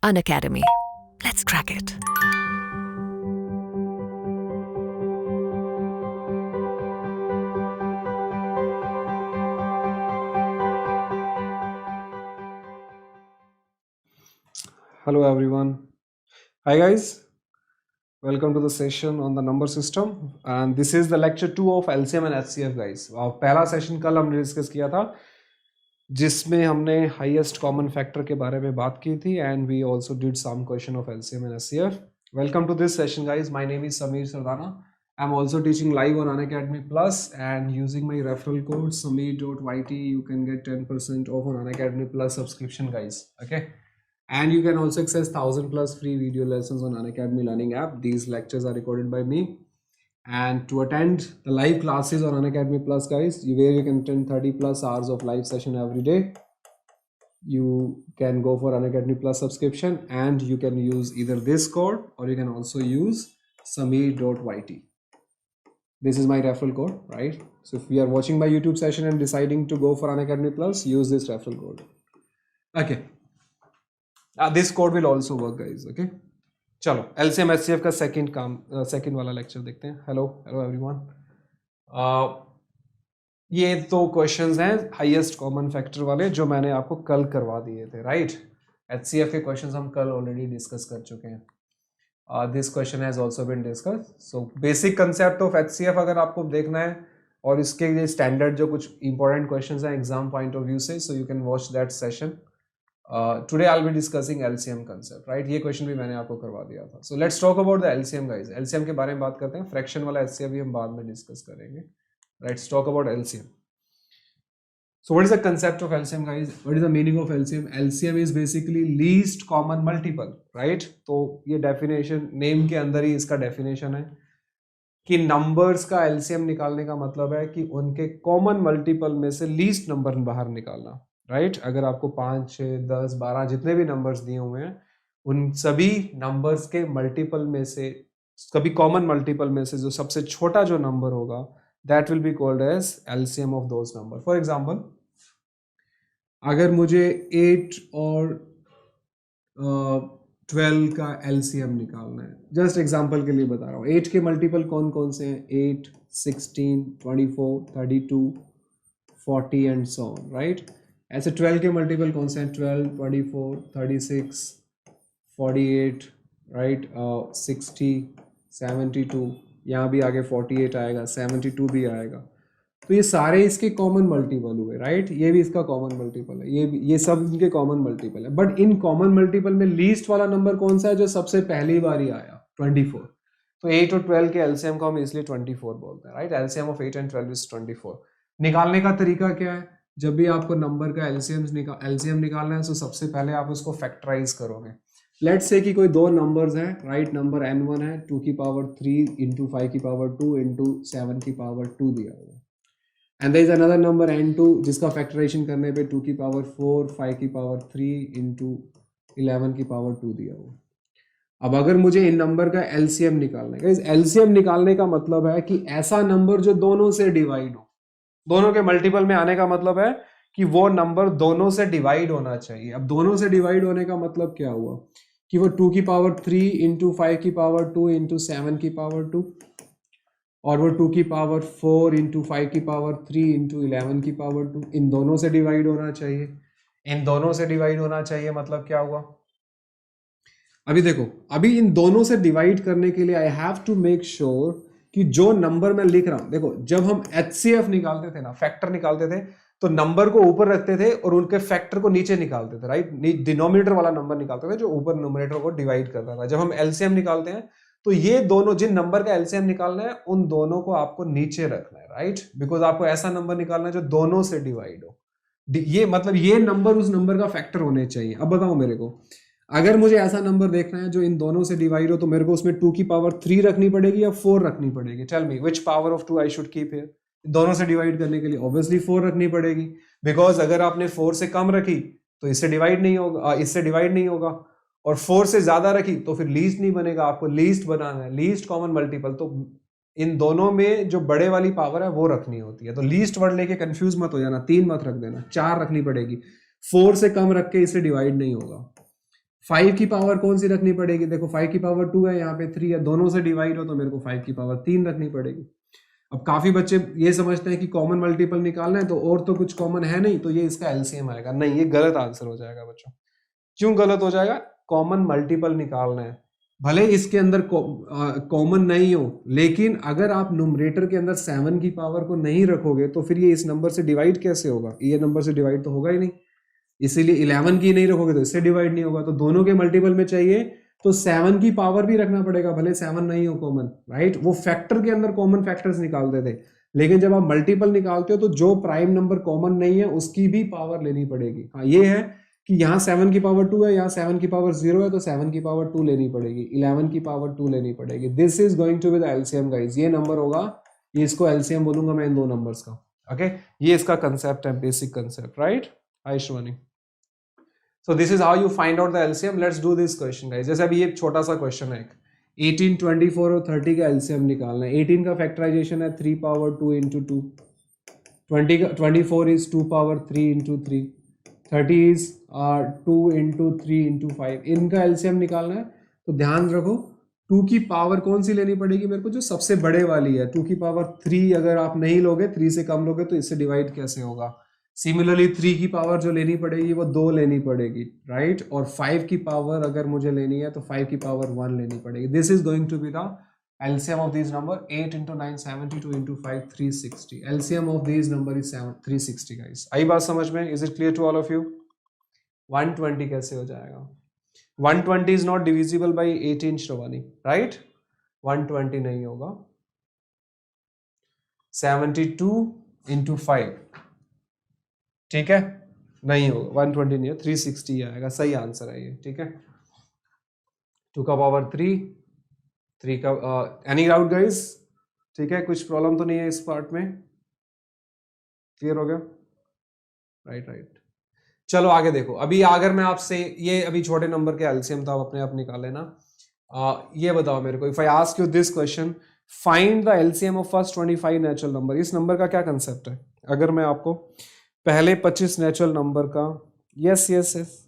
Unacademy. Let's crack it. Hello everyone. Hi guys. Welcome to the session on the number system and this is the lecture 2 of LCM and HCF guys. पहला session कल हमने discuss किया था जिसमें हमने highest common factor के बारे में बात की थी and we also did some question of LCM and HCF. Welcome to this session guys. My name is Sameer Sardana. I'm also teaching live on Unacademy Plus and using my referral code sameer.yt you can get 10% off on Unacademy Plus subscription guys. Okay. And you can also access 1000 plus free video lessons on Unacademy Learning app. These lectures are recorded by me. And to attend the live classes on Unacademy Plus, guys, where you can attend 30 plus hours of live session every day, you can go for Unacademy Plus subscription and you can use either this code or you can also use sameer.yt. This is my referral code, right? So if you are watching my YouTube session and deciding to go for Unacademy Plus, use this referral code. Okay. This code will also work guys. Okay, चलो LCM HCF का second वाला lecture देखते हैं. Hello everyone. ये तो questions हैं highest common factor वाले जो मैंने आपको कल करवा दिए थे, राइट? HCF के क्वेश्चंस हम कल ऑलरेडी डिस्कस कर चुके हैं. This question has also been discuss. So basic concept of HCF अगर आपको देखना है और इसके ये स्टैंडर्ड जो कुछ इंपॉर्टेंट क्वेश्चंस हैं एग्जाम पॉइंट ऑफ व्यू से, so you can watch that session. Today I'll be discussing LCM concept, right? ये क्वेश्चन भी मैंने आपको करवा दिया था. So let's talk about the LCM guys. LCM के बारे में बात करते हैं. फ्रैक्शन वाला HCF भी हम बाद में डिस्कस करेंगे. Let's talk about LCM. So what is the concept of LCM guys? What is the meaning of LCM? LCM is basically least common multiple, right? तो ये definition name के अंदर ही इसका definition है कि numbers का LCM निकालने का मतलब है कि उनके common multiple में से least number बाहर निकालना. राइट अगर आपको 5, 6, 10, 12 जितने भी नंबर्स दिए हुए हैं उन सभी नंबर्स के मल्टीपल में से कभी कॉमन मल्टीपल में से जो सबसे छोटा जो नंबर होगा that will be called as LCM of those number. For example अगर मुझे 8 और 12 का एलसीएम निकालना है, जस्ट एग्जांपल के लिए बता रहा हूँ. 8 के मल्टीपल कौन कौन से हैं? 8, 16, 24, 32, 40 एंड सो ऑन, राइट? ऐसे 12 के मल्टीपल कौन से हैं? 12, 24, 36, 48, राइट, 60, 72, यहाँ भी आगे 48 आएगा, 72 भी आएगा. तो ये सारे इसके कॉमन मल्टीपल हुए, राइट? ये भी इसका कॉमन मल्टीपल है, ये सब इनके कॉमन मल्टीपल है. बट इन कॉमन मल्टीपल में लीस्ट वाला नंबर कौन सा है जो सबसे पहली बार ही आया? 24. तो 8 और 12 के एलसीएम को हम इसलिए 24 बोलते हैं, right? LCM of 8 and 12 is 24. निकालने का तरीका क्या है? जब भी आपको नंबर का एलसीएम निकालना है तो सबसे पहले आप उसको फैक्टराइज करोगे. लेट्स से कि कोई दो नंबर्स हैं, राइट? नंबर n1 है 2 की पावर 3 इंटू 5 की पावर 2 इंटू 7 की पावर 2 दिया हुआ. And there is another number n2 जिसका फैक्टराइजेशन करने पे 2 की पावर 4 5 की पावर 3 इंटू 11 की पावर 2 दिया हुआ. अब अगर मुझे इन नंबर का एलसीएम निकालना है, एलसीएम निकालने का मतलब है कि ऐसा नंबर जो दोनों से डिवाइड हो. दोनों के मल्टीपल में आने का मतलब है कि वो नंबर दोनों से डिवाइड होना चाहिए. अब दोनों से डिवाइड होने का मतलब क्या हुआ कि वो 2 की पावर 3 इंटू 5 की पावर 2 इंटू 7 की पावर 2 और वो 2 की पावर 4 इंटू 5 की पावर 3 इंटू 11 की पावर 2 इन दोनों से डिवाइड होना चाहिए. इन दोनों से डिवाइड होना चाहिए मतलब क्या हुआ? अभी देखो, अभी इन दोनों से डिवाइड करने के लिए I have to make sure कि जो नंबर मैं लिख रहा हूं, देखो जब हम HCF निकालते थे ना, फैक्टर निकालते थे तो नंबर को ऊपर रखते थे और उनके फैक्टर को नीचे निकालते थे, राइट? डिनोमिनेटर वाला नंबर निकालते थे जो ऊपर न्यूमरेटर को डिवाइड करता था. जब हम एलसीएम निकालते हैं तो ये दोनों जिन नंबर का एलसीएम निकालना है उन दोनों को आपको नीचे रखना है, राइट? बिकॉज आपको ऐसा नंबर निकालना है जो दोनों से डिवाइड हो. ये मतलब ये नंबर उस नंबर का फैक्टर होने चाहिए. अब बताओ मेरे को, अगर मुझे ऐसा नंबर देखना है जो इन दोनों से डिवाइड हो तो मेरे को उसमें 2 की पावर 3 रखनी पड़ेगी या 4 रखनी पड़ेगी? Tell me which power of 2 I should keep here. दोनों से डिवाइड करने के लिए ऑब्वियसली 4 रखनी पड़ेगी, बिकॉज अगर आपने 4 से कम रखी तो इससे डिवाइड नहीं होगा, इससे डिवाइड नहीं होगा. और 4 से ज्यादा रखी तो फिर लीस्ट नहीं बनेगा. आपको लीस्ट बनाना है, लीस्ट कॉमन मल्टीपल. तो इन दोनों में जो बड़े वाली पावर है वो रखनी होती है. तो लीस्ट वर्ड लेके कंफ्यूज मत हो जाना, 3 मत रख देना, 4 रखनी पड़ेगी. 4 से कम रख के इसे डिवाइड नहीं होगा. 5 की पावर कौन सी रखनी पड़ेगी? देखो 5 की पावर 2 है, यहाँ पे 3 है, दोनों से डिवाइड हो तो मेरे को 5 की पावर 3 रखनी पड़ेगी। अब काफी बच्चे ये समझते हैं कि कॉमन मल्टीपल निकालना है तो और तो कुछ कॉमन है नहीं, तो ये इसका एलसीएम आएगा। नहीं, ये गलत आंसर हो जाएगा बच्चों। क्यों गलत हो जाएगा? कॉमन मल्टीपल निकालना है, भले इसके अंदर कॉमन नहीं हो, लेकिन अगर आप नुमरेटर के अंदर 7 की पावर को नहीं रखोगे तो फिर ये इस नंबर से डिवाइड कैसे होगा? ये नंबर से डिवाइड तो होगा ही नहीं, इसीलिए 11 की नहीं रखोगे तो इससे डिवाइड नहीं होगा। तो दोनों के मल्टीपल में चाहिए तो 7 की पावर भी रखना पड़ेगा, भले 7 नहीं हो कॉमन, राइट। वो फैक्टर के अंदर कॉमन फैक्टर्स निकालते थे, लेकिन जब आप मल्टीपल निकालते हो तो जो प्राइम नंबर कॉमन नहीं है उसकी भी पावर लेनी पड़ेगी। हाँ, ये है कि यहाँ 7 की पावर 2 है, यहाँ 7 की पावर 0 है, तो 7 की पावर 2 लेनी पड़ेगी, 11 की पावर 2 लेनी पड़ेगी। This is going to be the LCM guys. ये नंबर होगा, ये इसको एलसीएम बोलूंगा मैं इन दो नंबर्स का। ओके, ये इसका कंसेप्ट है, basic concept, right. Ayushmani, so this is how you find out the LCM. Let's do this question guys। जैसे अभी ये छोटा सा क्वेश्चन है, 18, 24 और 30 का LCM निकालना है। 18 का फैक्टराइजेशन है 3 power 2 into 2, 24 is 2 power 3 into 3, 30 is 2 into 3 into 5। इनका LCM निकालना है, तो ध्यान रखो 2 की पावर कौन सी लेनी पड़ेगी मेरे को? जो सबसे बड़े वाली है। 2 की पावर 3 अगर आप नहीं लोगे, 3 से कम लोगे तो इससे डिवाइड कैसे होगा? सिमिलरली 3 की पावर जो लेनी पड़ेगी वो 2 लेनी पड़ेगी, राइट। और 5 की पावर अगर मुझे लेनी है तो 5 की पावर 1 लेनी पड़ेगी। This is going to be the LCM of these number। 8 into 9 72 into 5 360। LCM of these number is 360 guys। आई बात समझ में? Is it clear to all of you? 120 कैसे हो जाएगा? 120 is not divisible by 18 Shravani, right. 120 नहीं होगा। 72 into 5, ठीक है, नहीं होगा। 120 नहीं है, 360 आएगा, सही आंसर है ये, ठीक है। 2 का पावर 3, 3 का एनी डाउट गाइस? ठीक है, कुछ प्रॉब्लम तो नहीं है इस पार्ट में? क्लियर हो गया? Right right. चलो आगे देखो। अभी अगर मैं आपसे ये अभी छोटे नंबर के एलसीएम था, अपने आप निकाल लेना। ये बताओ मेरे को, if I ask you this question, find the LCM of first 25 natural number. इस नंबर का क्या कंसेप्ट है? अगर मैं आपको पहले 25 नेचुरल नंबर का, yes yes yes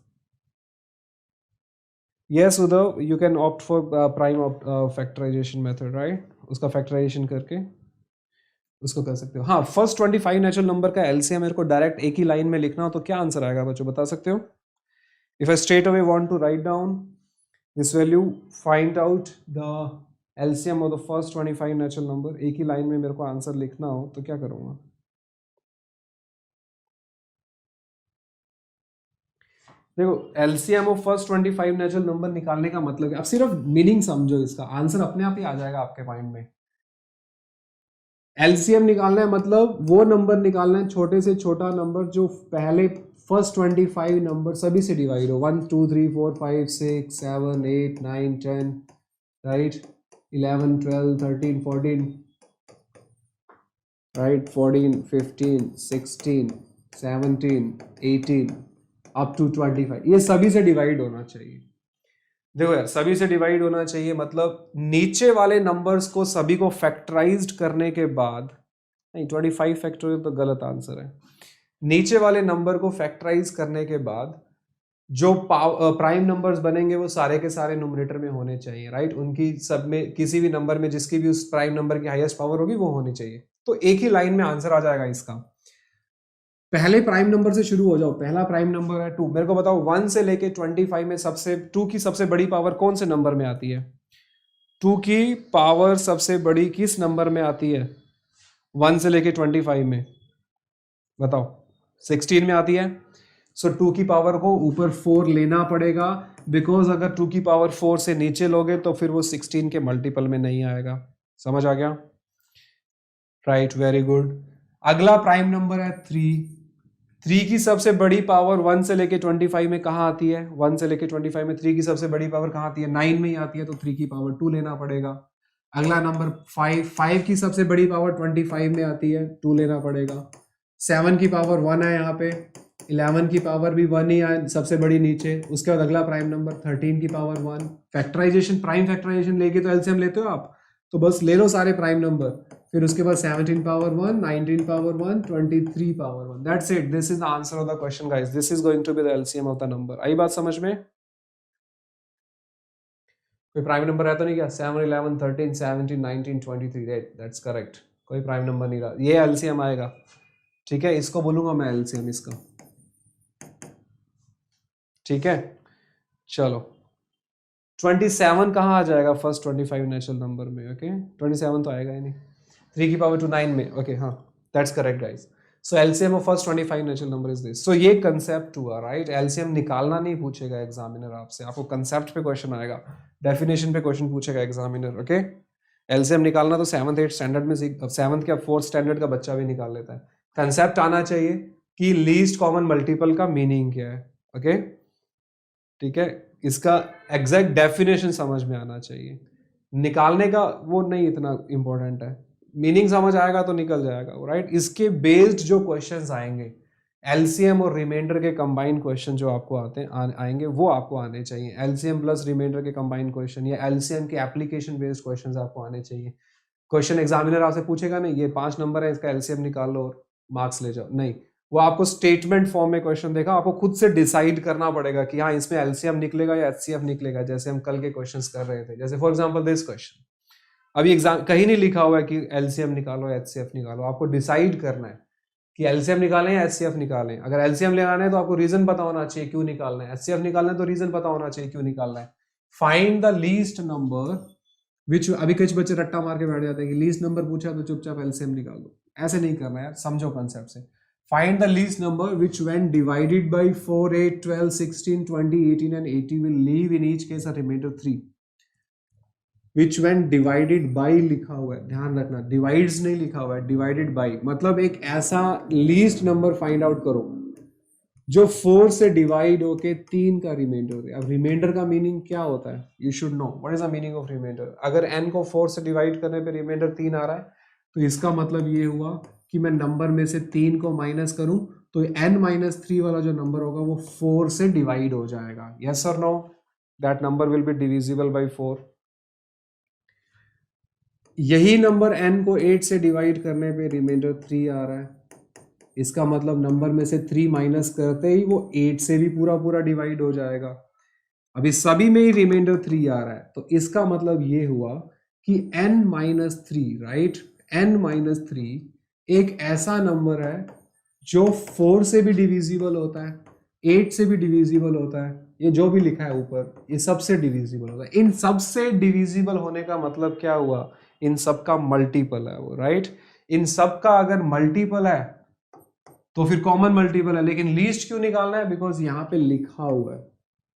yes Uddhav, you can opt for prime factorization method, right. उसका फैक्टराइजेशन करके उसको कर सकते हो। हाँ, फर्स्ट 25 नेचुरल नंबर का एलसीएम मेरे को डायरेक्ट एक ही लाइन में लिखना हो तो क्या आंसर आएगा बच्चों, बता सकते हो? If I straight away want to write down this value, find out the LCM of the first 25 natural number, एक ही लाइन में मेरे को आंसर लिखना हो तो क्या करूंगा? देखो, LCM of first 25 natural number निकालने का मतलब है, अब सिर्फ मीनिंग समझो, इसका आंसर अपने आप ही आ जाएगा आपके माइंड में। एलसीएम निकालना है मतलब वो नंबर निकालना है, छोटे से छोटा नंबर जो पहले फर्स्ट 25 नंबर सभी से डिवाइड हो। 1 2 3 4 5 6 7 8 9 10, राइट। 11 12 13 14, राइट। 14 15 16 17 18 अप टू 25, ये सभी से डिवाइड होना चाहिए। देखो यार, सभी से डिवाइड होना चाहिए मतलब नीचे वाले नंबर्स को सभी को फैक्टराइज्ड करने के बाद, नहीं 25 फैक्टोरियल तो गलत आंसर है। नीचे वाले नंबर को फैक्टराइज करने के बाद जो प्राइम नंबर्स बनेंगे वो सारे के सारे न्यूमरेटर में होने चाहिए, राइट। उनकी सब में किसी भी नंबर में जिसकी भी उस प्राइम नंबर की हाईएस्ट पावर होगी वो होनी चाहिए। तो एक ही लाइन में आंसर आ जाएगा इसका। पहले प्राइम नंबर से शुरू हो जाओ। पहला प्राइम नंबर है 2। मेरे को बताओ 1 से लेके 25 में सबसे 2 की सबसे बड़ी पावर कौन से नंबर में आती है? 2 की पावर सबसे बड़ी किस नंबर में आती है 1 से लेके 25 में? बताओ। 16 में आती है। सो 2 की पावर को ऊपर 4 लेना पड़ेगा, बिकॉज अगर 2 की पावर 4 से नीचे लोगे तो फिर वो 16 के मल्टीपल में नहीं आएगा। समझ आ गया? Right, very good. अगला प्राइम नंबर है 3। 3 की सबसे बड़ी पावर 1 से लेके 25 में कहाँ आती है? 1 से लेके 25 में 3 की सबसे बड़ी पावर कहाँ आती है? 9 में ही आती है, तो 3 की पावर 2 लेना पड़ेगा। अगला नंबर 5 की सबसे बड़ी पावर 25 में आती है, 2 लेना पड़ेगा। 7 की पावर 1 है यहाँ पे, 11 की पावर भी 1 ही है सबसे बड़ी नीचे। उसके बाद अगला प्राइम नंबर 13 की पावर 1। फैक्टराइजेशन, प्राइम फैक्टराइजेशन लेके तो एलसीएम लेते हो आप, तो बस ले लो सारे प्राइम नंबर। फिर उसके बाद 17 power 1, 19 power 1, 23 power 1। That's it, this is the answer of the question guys. This is going to be the LCM of the number. आई बात समझ में? कोई प्राइम नंबर है तो नहीं क्या? 7, 11, 13, 17, 19, 23, दैट्स करेक्ट। कोई प्राइम नंबर नहीं रहा, ये एलसीएम आएगा। ठीक है, इसको बोलूंगा मैं एलसीएम इसका। ठीक है, चलो 27 कहाँ आ जाएगा फर्स्ट 25 नेचुरल नंबर में? ओके 27 तो आएगा ही नहीं, 3 की पावर 9 में। ओके हाँ, that's correct guys. So LCM of first 25 natural number is this. So ये कंसेप्ट हुआ, राइट? एलसीएम निकालना नहीं पूछेगा एग्जामिनर आपसे, आपको कंसेप्ट पे क्वेश्चन आएगा, डेफिनेशन पे क्वेश्चन पूछेगा एग्जामिनर। ओके, एलसीएम निकालना तो 7th 8th स्टैंडर्ड में सीख, 7th क्या 4th स्टैंडर्ड का बच्चा भी निकाल लेता है। कंसेप्ट आना चाहिए कि लीस्ट कॉमन मल्टीपल का मीनिंग क्या है। ओके ठीक है, इसका एग्जैक्ट डेफिनेशन समझ में आना चाहिए, निकालने का वो नहीं इतना इंपॉर्टेंट है, मीनिंग समझ आएगा तो निकल जाएगा, राइट? इसके बेस्ड जो क्वेश्चंस आएंगे, एलसीएम और रिमाइंडर के कंबाइंड क्वेश्चन जो आपको आते हैं आएंगे, वो आपको आने चाहिए। एलसीएम प्लस रिमाइंडर के कंबाइंड क्वेश्चन या एलसीएम के एप्लीकेशन बेस्ड क्वेश्चन आपको आने चाहिए। क्वेश्चन एग्जामिनर आपसे पूछेगा नहीं ये 5 नंबर है, इसका एलसीएम निकाल लो और मार्क्स ले जाओ, नहीं, वो आपको स्टेटमेंट फॉर्म में क्वेश्चन देगा, आपको खुद से डिसाइड करना पड़ेगा कि हाँ इसमें एलसीएम निकलेगा या एचसीएफ निकलेगा, जैसे हम कल के क्वेश्चंस कर रहे थे। जैसे फॉर एग्जांपल दिस क्वेश्चन, अभी एग्जाम कहीं नहीं लिखा हुआ है कि एलसीएम निकालो एचसीएफ निकालो, आपको डिसाइड करना है कि एलसीएम निकालें या एचसीएफ निकालें। अगर एलसीएम लेना है तो आपको रीजन पता होना चाहिए क्यों निकालना है, एचसीएफ निकालना है तो रीजन पता होना चाहिए क्यों निकालना है। फाइंड द लीस्ट नंबर विच, अभी कुछ बच्चे रट्टा मार के बैठ जाते हैं कि लीस्ट नंबर पूछा तो चुपचाप एलसीएम निकाल दो, ऐसे नहीं करना यार, समझो कंसेप्ट से। Find the least number which when divided by 4, 8, 12, 16, 20, 18 and 80 will leave in each case a remainder 3। Which when divided by लिखा हुआ है, ध्यान रखना, डिवाइड्स नहीं लिखा हुआ है, डिवाइडेड बाय मतलब एक ऐसा लीस्ट नंबर फाइंड आउट करो जो 4 से डिवाइड होके 3 का रिमाइंडर दे। अब रिमाइंडर का मीनिंग क्या होता है, you should know what is the meaning of remainder. अगर n को 4 से डिवाइड करने पे रिमाइंडर 3 आ रहा है तो इसका मतलब ये हुआ कि मैं नंबर में से 3 को माइनस करूं तो n-3 वाला जो नंबर होगा वो 4 से डिवाइड हो जाएगा। यस और no, that number will be divisible by 4। यही नंबर n को 8 से डिवाइड करने पे रिमाइंडर 3 आ रहा है, इसका मतलब नंबर में से 3 माइनस करते ही वो 8 से भी पूरा पूरा डिवाइड हो जाएगा। अभी सभी में ही रिमाइंडर 3 आ रहा है तो इसका मतलब ये हुआ कि n-3, राइट, n-3 एक ऐसा नंबर है जो 4 से भी डिविजिबल होता है, 8 से भी डिविजिबल होता है, ये जो भी लिखा है ऊपर ये सबसे डिविजिबल होता है। इन सबसे डिविजिबल होने का मतलब क्या हुआ, इन सब का मल्टीपल है वो, राइट? इन सब का अगर मल्टीपल है तो फिर कॉमन मल्टीपल है, लेकिन लीस्ट क्यों निकालना है, बिकॉज यहां पे लिखा हुआ है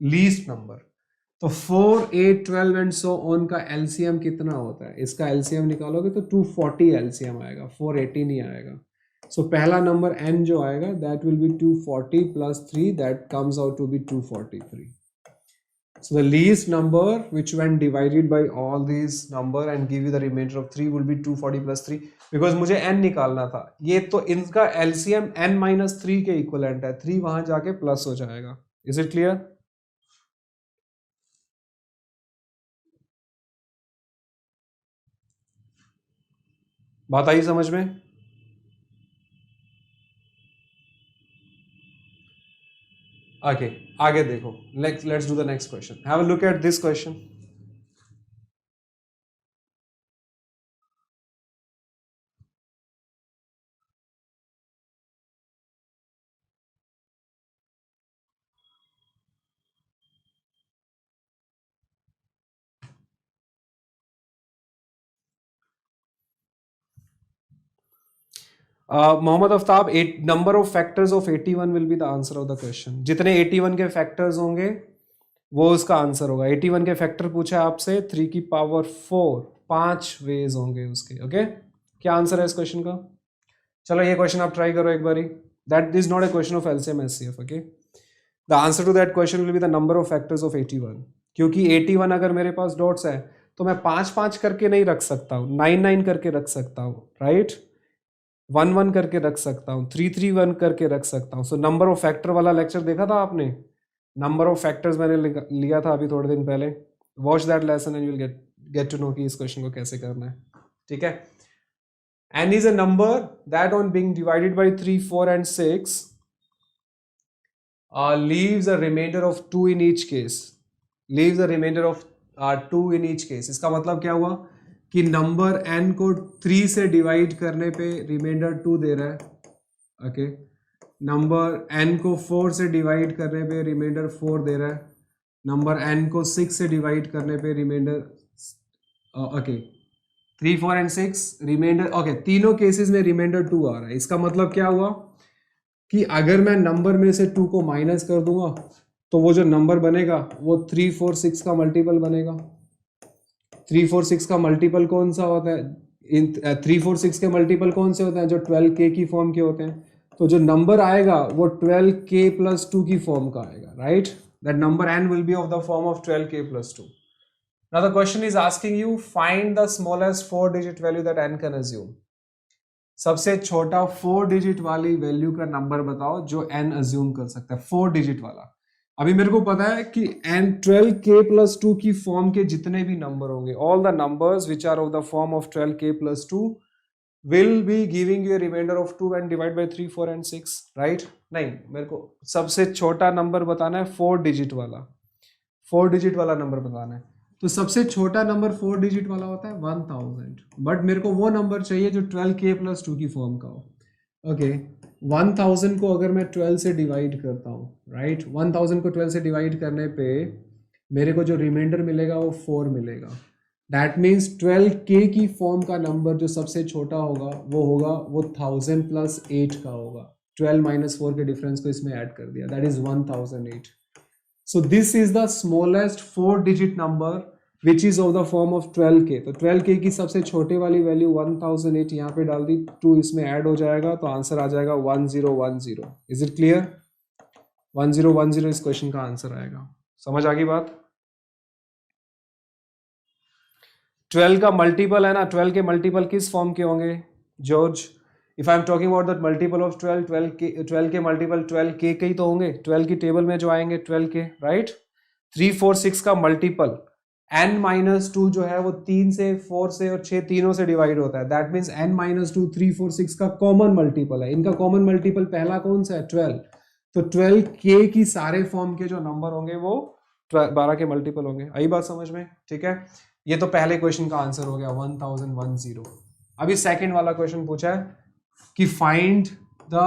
लीस्ट नंबर। तो 4, 8, 12 एंड सो ऑन का एलसीएम कितना होता है, इसका एलसीएम निकालोगे तो 240 एलसीएम आएगा, 480 नहीं आएगा। सो पहला नंबर n जो आएगा that will be 240 plus 3, that comes out to be 243। So the least number which when divided by all these number and give you the remainder of 3 will be 240 plus 3, because मुझे n निकालना था। ये तो इनका LCM n-3 के equivalent है, 3 वहां जाके प्लस हो जाएगा। Is it clear? बात आई समझ में? ओके आगे देखो, let's do the next question. Have a look at this question. Mohammad Aftab, number of factors of 81 will be the answer of the question. जितने 81 के फैक्टर्स होंगे वो उसका आंसर होगा। 81 के फैक्टर पूछा है आपसे, 3 की पावर 4, 5 वेज होंगे उसके। ओके क्या आंसर है इस क्वेश्चन का? चलो ये क्वेश्चन आप ट्राई करो एक बारी। That is not a question of LCM HCF. Okay the answer to that question will be the number of factors of 81। क्योंकि 81 अगर मेरे पास डॉट्स है तो मैं 5-5 करके नहीं रख सकता हूँ, 9-9 करके रख सकता हूँ, राइट? 1-1 करके रख सकता हूँ, 3-3-1 करके रख सकता हूँ। सो नंबर ऑफ फैक्टर वाला लेक्चर देखा था आपने? नंबर ऑफ फैक्टर्स मैंने लिया था अभी थोड़े दिन पहले। Watch that lesson and you will get to know कि इस क्वेश्चन को कैसे करना है। ठीक है, n is a number that on being divided by 3, 4 and 6 leaves a remainder of 2 in each case, leaves a remainder of 2 in each case. इसका मतलब क्या हुआ कि नंबर n को 3 से डिवाइड करने पे रिमाइंडर 2 दे रहा है। ओके, नंबर n को 4 से डिवाइड करने पे रिमाइंडर 4 दे रहा है। नंबर n को 6 से डिवाइड करने पे remainder okay 3 4 and 6 remainder okay, तीनों केसेस में रिमाइंडर 2 आ रहा है। इसका मतलब क्या हुआ कि अगर मैं नंबर में से 2 को माइनस कर दूंगा तो वो जो नंबर बनेगा वो 3 4 6 का मल्टीपल बनेगा। 3 4 6 का मल्टीपल कौन सा होता है? इन 3 4 6 के मल्टीपल कौन से होते हैं? जो 12k की फॉर्म के होते हैं। तो जो नंबर आएगा वो 12k प्लस 2 की फॉर्म का आएगा, right? That number n will be of the form of 12k plus 2। Now the question is asking you find the smallest 4-digit value that n can assume. सबसे छोटा 4 digit वाली value का number बताओ जो n assume कर सकता है, 4 digit वाला। अभी मेरे को पता है कि n 12k प्लस 2 की फॉर्म के जितने भी नंबर होंगे, all the numbers which are of the form of 12k plus 2 will be giving you remainder of 2 and divide by 3 4 and 6, right? नहीं, मेरे को सबसे छोटा नंबर बताना है 4 डिजिट वाला, 4 डिजिट वाला नंबर बताना है। तो सबसे छोटा नंबर 4 डिजिट वाला होता है 1000, बट मेरे को वो नंबर चाहिए जो 12k प्लस 2 की फॉर्म का हो। ओके, 1000 को अगर मैं 12 से डिवाइड करता हूँ, राइट? 1000 को 12 से डिवाइड करने पे मेरे को जो रिमाइंडर मिलेगा वो 4 मिलेगा। दैट मीन्स 12k की फॉर्म का नंबर जो सबसे छोटा होगा वो 1000 प्लस 8 का होगा। 12 माइनस 4 के डिफरेंस को इसमें ऐड कर दिया, that is 1008। So this is the smallest 4-digit number which is of the form of 12k। तो 12k की सबसे छोटे वाली वैल्यू 1008 यहाँ पे डाल दी, 2 इसमें ऐड हो जाएगा तो आंसर आ जाएगा 1010। Is it clear? 1010 इस क्वेश्चन का आंसर आएगा। समझ आ गई बात? 12 का मल्टीपल है ना, 12 के मल्टीपल किस फॉर्म के होंगे George? If I am talking about that multiple of 12 के मल्टीपल 12k के ही तो होंगे 12 की टेबल में जो आएंगे 12k, राइट? 3 4 6 का मल्टीपल n माइनस 2 जो है वो 3 से 4 से और 6 तीनों से डिवाइड होता है। दैट मीन्स n माइनस 2 3 4 6 का कॉमन मल्टीपल है। इनका कॉमन मल्टीपल पहला कौन सा है? 12। तो 12k की सारे फॉर्म के जो नंबर होंगे वो 12 के मल्टीपल होंगे। आई बात समझ में? ठीक है, ये तो पहले क्वेश्चन का आंसर हो गया 1010। अभी सेकंड वाला क्वेश्चन पूछा है कि find the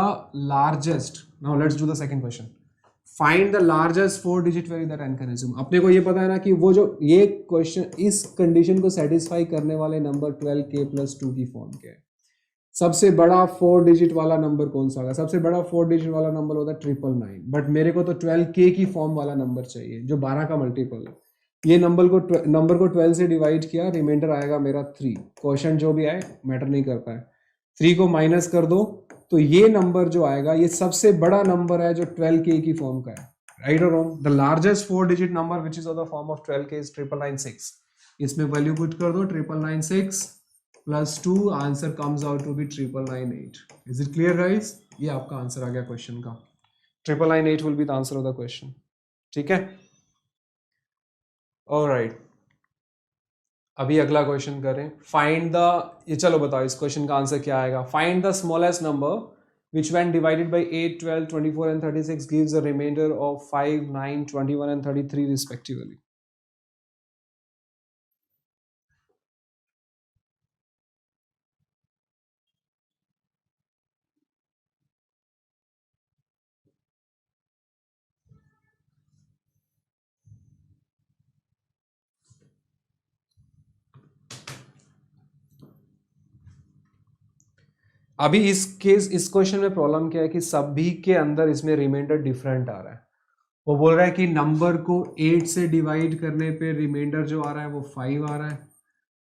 largest. Now let's do the second question. Find the largest 4 digit value that n can assume. अपने को ये पता है ना कि वो जो ये क्वेश्चन इस कंडीशन को सेटिस्फाई करने वाले नंबर 12k प्लस 2 की फॉर्म के है। सबसे बड़ा 4 डिजिट वाला नंबर कौन सा होगा? सबसे बड़ा 4 डिजिट वाला नंबर होता है 999, बट मेरे को तो 12k की फॉर्म वाला नंबर चाहिए जो 12 का मल्टीपल है। ये नंबर को 12 से डिवाइड किया, रिमाइंडर आएगा मेरा 3। क्वेश्चन जो भी आए मैटर नहीं करता है, 3 को माइनस कर दो तो ये नंबर जो आएगा ये सबसे बड़ा नंबर है जो 12k की फॉर्म का है, राइट और wrong? The largest 4 digit number which is of the form of 12k is 996। इसमें वैल्यू पुट कर दो 996 plus 2, answer comes out to be 998। Is it clear guys? ये आपका आंसर आ गया क्वेश्चन का। 998 will be the answer of the question. ठीक है, ऑलराइट। अभी अगला क्वेश्चन करें। फाइंड द, ये चलो बताओ इस क्वेश्चन का आंसर क्या आएगा। Find the smallest number which when divided by 8 12 24 and 36 gives a remainder of 5 9 21 and 33 respectively। अभी इस क्वेश्चन में प्रॉब्लम क्या है कि सभी के अंदर इसमें रिमाइंडर डिफरेंट आ रहा है। वो बोल रहा है कि नंबर को 8 से डिवाइड करने पे रिमाइंडर जो आ रहा है वो 5 आ रहा है,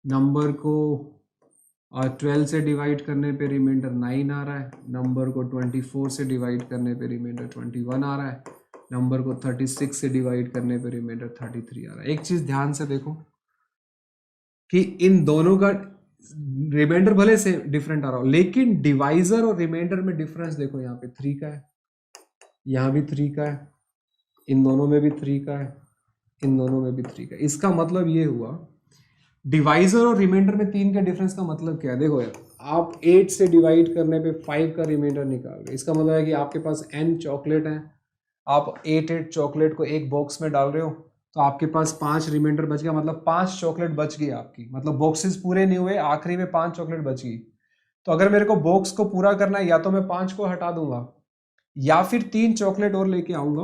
नंबर को 12 से डिवाइड करने पे रिमाइंडर 9 आ रहा है, नंबर को 24 से डिवाइड करने पे रिमाइंडर 21 आ रहा है, नंबर को 36 से डिवाइड करने पे रिमाइंडर 33 आ रहा है। एक चीज ध्यान से देखो कि इन दोनों का रिमाइंडर भले से डिफरेंट आ रहा हो लेकिन डिवाइजर और रिमाइंडर में डिफरेंस देखो, यहाँ पे 3 का है, यहाँ भी 3 का है, इन दोनों में भी 3 का है, इन दोनों में भी 3 का है। इसका मतलब ये हुआ डिवाइजर और रिमाइंडर में 3 के डिफरेंस का मतलब क्या है? देखो यार, आप 8 से डिवाइड करने पे 5 का रिमाइंडर निकाल गए, इसका मतलब है कि आपके पास n चॉकलेट हैं, आप 8 चॉकलेट को एक बॉक्स में डाल रहे हो तो आपके पास 5 रिमाइंडर बच गया, मतलब 5 चॉकलेट बच गई आपकी, मतलब बॉक्सेस पूरे नहीं हुए, आखिरी में 5 चॉकलेट बच गई। तो अगर मेरे को बॉक्स को पूरा करना है, या तो मैं 5 को हटा दूंगा या फिर 3 चॉकलेट और लेके आऊंगा,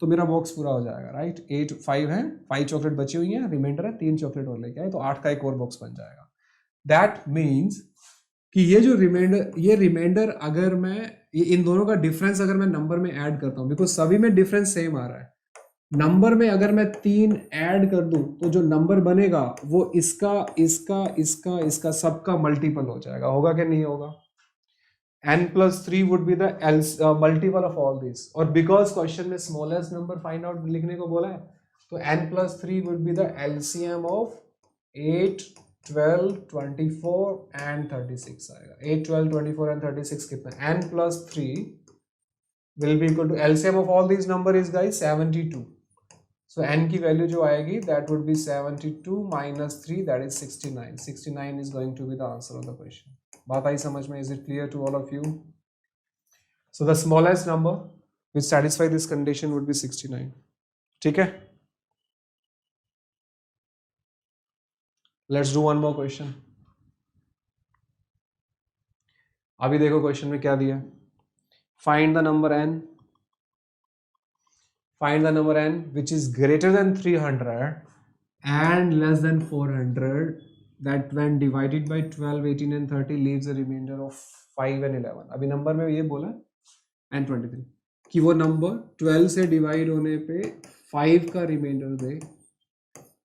तो मेरा बॉक्स पूरा हो जाएगा, राइट। 8 5 है, 5 चॉकलेट बची हुई है, रिमाइंडर है, 3 चॉकलेट और लेके आए तो 8 का एक और बॉक्स बन जाएगा। दैट मीन्स कि ये जो रिमाइंडर अगर मैं ये इन दोनों का डिफरेंस अगर मैं नंबर में ऐड करता हूं, बिकॉज सभी में डिफरेंस सेम आ रहा है, नंबर में अगर मैं 3 ऐड कर दूं तो जो नंबर बनेगा वो इसका इसका इसका इसका सबका मल्टीपल हो जाएगा, होगा कि नहीं होगा। n+3 would be the multiple of all these, और because क्वेश्चन में स्मॉलेस्ट नंबर फाइंड आउट लिखने को बोला है, तो n+3 would be the LCM of 8 12 24 and 36 आएगा। 8 12 24 and 36 कितना, n+3 will be equal to LCM of all these number is guys 72, so n की वैल्यू जो आएगी that would be 72 minus 3, that is 69. 69 is going to be the answer of the question. बात आई समझ में? Is it clear to all of you? So the smallest number which satisfy this condition would be 69. ठीक है? Let's do one more question. अभी देखो question में क्या दिया, find the number n, find the number n which is greater than 300 and less than 400, that when divided by 12 18 and 30 leaves a remainder of 5 and 11. अभी number में ये बोला n23 कि वो नंबर 12 से डिवाइड होने पे 5 का रिमाइंडर दे,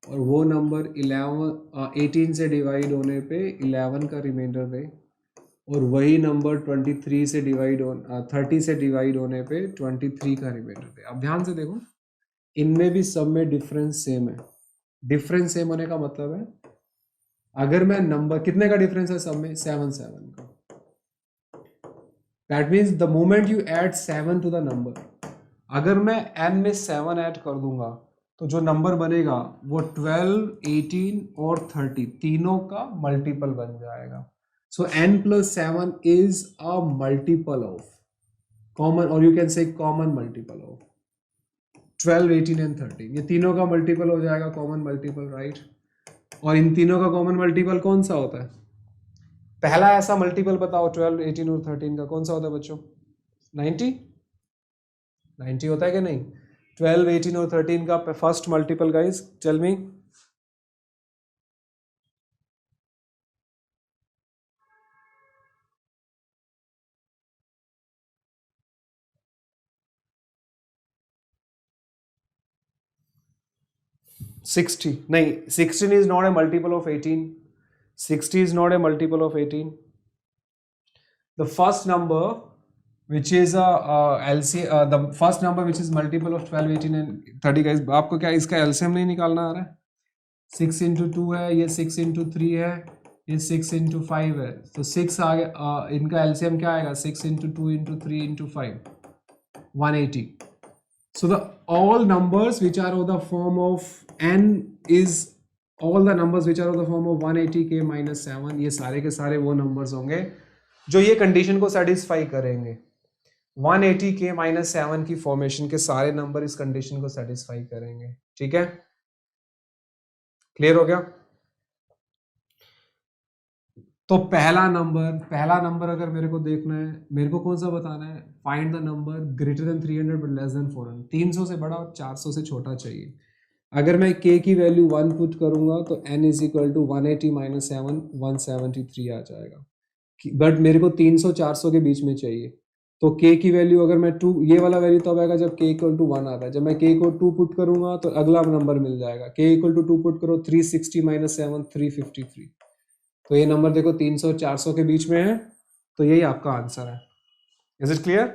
और वो नंबर 18 से डिवाइड होने पे 11 का रिमाइंडर दे, और वही नंबर 23 से डिवाइड 30 से डिवाइड होने पे 23 का रिमाइंडर दे। अब ध्यान से देखो, इनमें भी सब में डिफरेंस सेम है। डिफरेंस सेम होने का मतलब है अगर मैं नंबर, कितने का डिफरेंस है सब में, 7 7 का, that means the moment you add 7 to the number, अगर मैं n में 7 ऐड कर दूंगा तो जो नंबर बनेगा वो 12 18 और 30 तीनों का मल्टीपल बन जाएगा। So n+7 is a multiple of common, और you can say common multiple of 12 18 and 30, ये तीनों का मल्टीपल हो जाएगा, कॉमन मल्टीपल, राइट। और इन तीनों का कॉमन मल्टीपल कौन सा होता है? पहला ऐसा मल्टीपल बताओ 12 18 और 13 का, कौन सा होता है बच्चों? 90 90 होता है कि नहीं? 12 18 और 13 का first multiple guys, tell me. $60 नहीं, 16 is not a multiple of 18, 60 is not a multiple of 18. The first number which is the first number which is multiple of 12 18 and 30 guys, आपको क्या इसका LCM नहीं निकालना आ रहा है? 6 into 2 है, ये 6 into 3 है, ये 6 into 5 है, तो 6 आ गया, इनका LCM क्या आएगा? 6 into 2 into 3 into 5, 180. So the all numbers which are of the form of n is all the numbers which are of the form of 180k minus 7, ये सारे के सारे वो numbers होंगे जो ये कंडीशन को सेटिस्फाई करेंगे। 180k minus 7 की फॉर्मेशन के सारे नंबर इस कंडीशन को सेटिस्फाई करेंगे। ठीक है, क्लियर हो गया? तो पहला नंबर अगर मेरे को देखना है, मेरे को कौन सा बताना है? Find the number greater than 300 but less than 400, 300 से बड़ा और 400 से छोटा चाहिए। अगर मैं k की वैल्यू 1 पुट करूंगा तो n is equal to 180 minus 7 173 आ जाएगा, बट मेरे को 300 400 के बीच में चाहिए। तो k की वैल्यू अगर मैं 2, ये वाला वैल्यू तब आएगा जब k इक्वल टू 1 आता है। जब मैं k को 2 पुट करूंगा तो अगला नंबर मिल जाएगा, k इक्वल टू 2 पुट करो, 360 माइनस 7 353। तो ये नंबर देखो 300 400 के बीच में है, तो यही आपका आंसर है। Is it clear?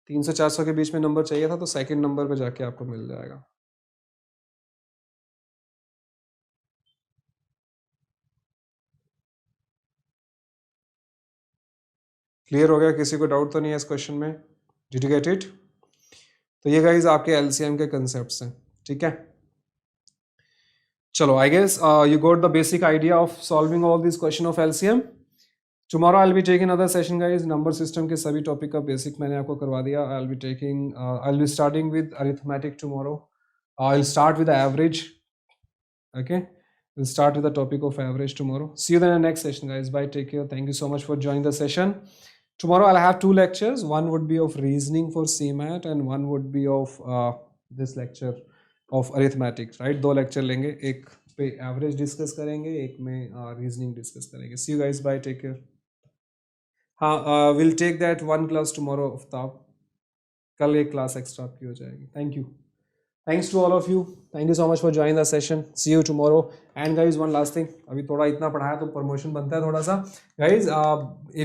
300 400 के बीच में नंबर चाहिए था, तो सेकंड नंबर पे जाके आपको मिल जाएगा। क्लियर हो गया? किसी को डाउट तो नहीं है इस क्वेश्चन में? Did you get it? तो ये गाइस आपके एलसीएम के कंसेप्ट्स हैं। ठीक है, चलो, I guess you got the basic idea of solving all these question of LCM. Tomorrow I'll be taking another session guys, number system के सभी टॉपिक का बेसिक मैंने आपको करवा दिया। I'll be starting with arithmetic tomorrow. I'll start with the average. Okay, we'll start with the topic of average tomorrow. See you then in the next session, guys. Bye, take care. Thank you so much for joining the session. Tomorrow I'll have 2 lectures. One would be of reasoning for CMAT and one would be of this lecture of arithmetic, right? 2 lecture लेंगे, एक पे average discuss करेंगे, एक में reasoning discuss करेंगे. See you guys. Bye, take care. हाँ, we'll take that 1 class tomorrow Aftab. कल एक class extra आपकी हो जाएगी. Thank you. Thanks to all of you. Thank you so much for joining the session. See you tomorrow. And guys, one last thing. अभी थोड़ा इतना पढ़ाया तो promotion बनता है थोड़ा सा. Guys,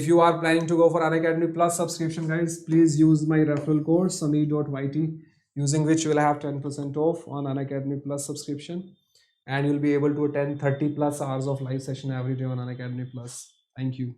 if you are planning to go for Unacademy Plus subscription, guys, please use my referral code samir.yt, using which you will have 10% off on Unacademy Plus subscription, and you'll be able to attend 30 plus hours of live session every day on Unacademy Plus. Thank you.